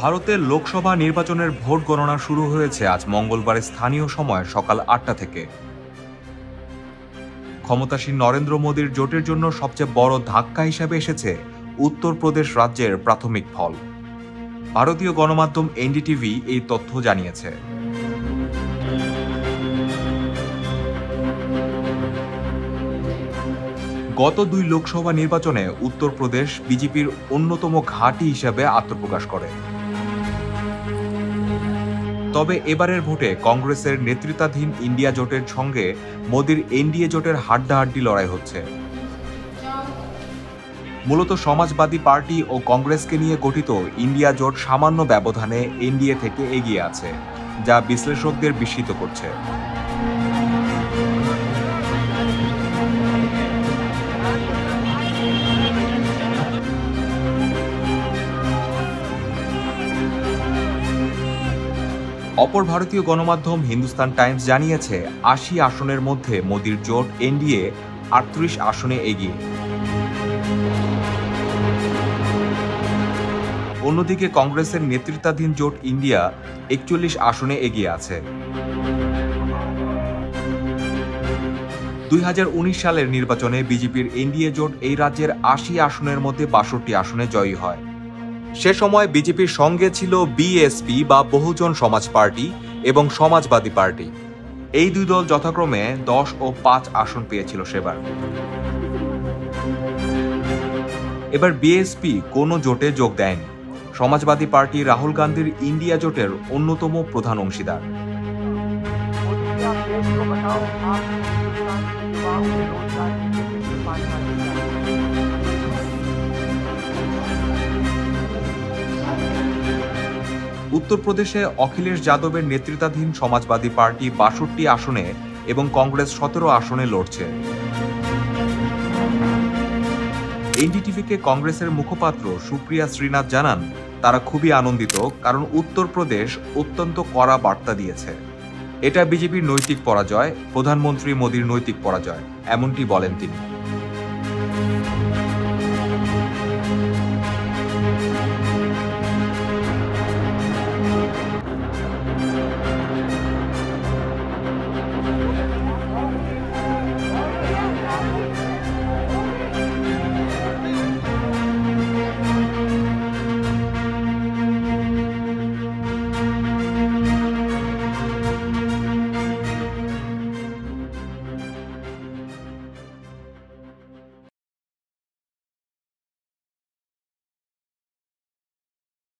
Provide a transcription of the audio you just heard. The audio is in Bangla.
ভারতের লোকসভা নির্বাচনের ভোট গণনা শুরু হয়েছে আজ মঙ্গলবার স্থানীয় সময় সকাল ৮টা থেকে। ক্ষমতাসীন নরেন্দ্র মোদীর জোটের জন্য সবচেয়ে বড় ধাক্কা হিসেবে এসেছে উত্তরপ্রদেশ রাজ্যের প্রাথমিক ফল। ভারতীয় গণমাধ্যম এনডিটিভি এই তথ্য জানিয়েছে। গত ২ লোকসভা নির্বাচনে উত্তরপ্রদেশ বিজেপির অন্যতম ঘাঁটি হিসেবে আত্মপ্রকাশ করে। তবে এবারের ভোটে কংগ্রেসের নেতৃত্বাধীন ইন্ডিয়া জোটের সঙ্গে মোদির এনডিএ জোটের হাড্ডাহাড্ডি লড়াই হচ্ছে। মূলত সমাজবাদী পার্টি ও কংগ্রেসকে নিয়ে গঠিত ইন্ডিয়া জোট সামান্য ব্যবধানে এনডিএ থেকে এগিয়ে আছে, যা বিশ্লেষকদের বিস্মিত করছে। অপর ভারতীয় গণমাধ্যম হিন্দুস্তান টাইমস জানিয়েছে ৮০ আসনের মধ্যে মোদির জোট এনডিএ ৩৮ আসনে এগিয়ে। অন্যদিকে কংগ্রেসের নেতৃত্বাধীন জোট ইন্ডিয়া ৪১ আসনে এগিয়ে আছে। ২০১৯ সালের নির্বাচনে বিজেপির এনডিএ জোট এই রাজ্যের ৮০ আসনের মধ্যে ৬২ আসনে জয়ী হয়। সে সময় বিজেপির সঙ্গে ছিল বিএসপি বা বহুজন সমাজ পার্টি এবং সমাজবাদী পার্টি। এই দুই দল যথাক্রমে ১০ ও ৫ আসন পেয়েছিল সেবার। এবার বিএসপি কোনো জোটে যোগ দেয়নি। সমাজবাদী পার্টি রাহুল গান্ধীর ইন্ডিয়া জোটের অন্যতম প্রধান অংশীদার। উত্তরপ্রদেশে অখিলেশ যাদবের নেতৃত্বাধীন সমাজবাদী পার্টি ৬২ আসনে এবং কংগ্রেস ১৭ আসনে লড়ছে। এনডিটিভিকে কংগ্রেসের মুখপাত্র সুপ্রিয়া শ্রীনাথ জানান, তারা খুবই আনন্দিত, কারণ উত্তরপ্রদেশ অত্যন্ত কড়া বার্তা দিয়েছে। এটা বিজেপির নৈতিক পরাজয়, প্রধানমন্ত্রী মোদির নৈতিক পরাজয়, এমনটি বলেন তিনি।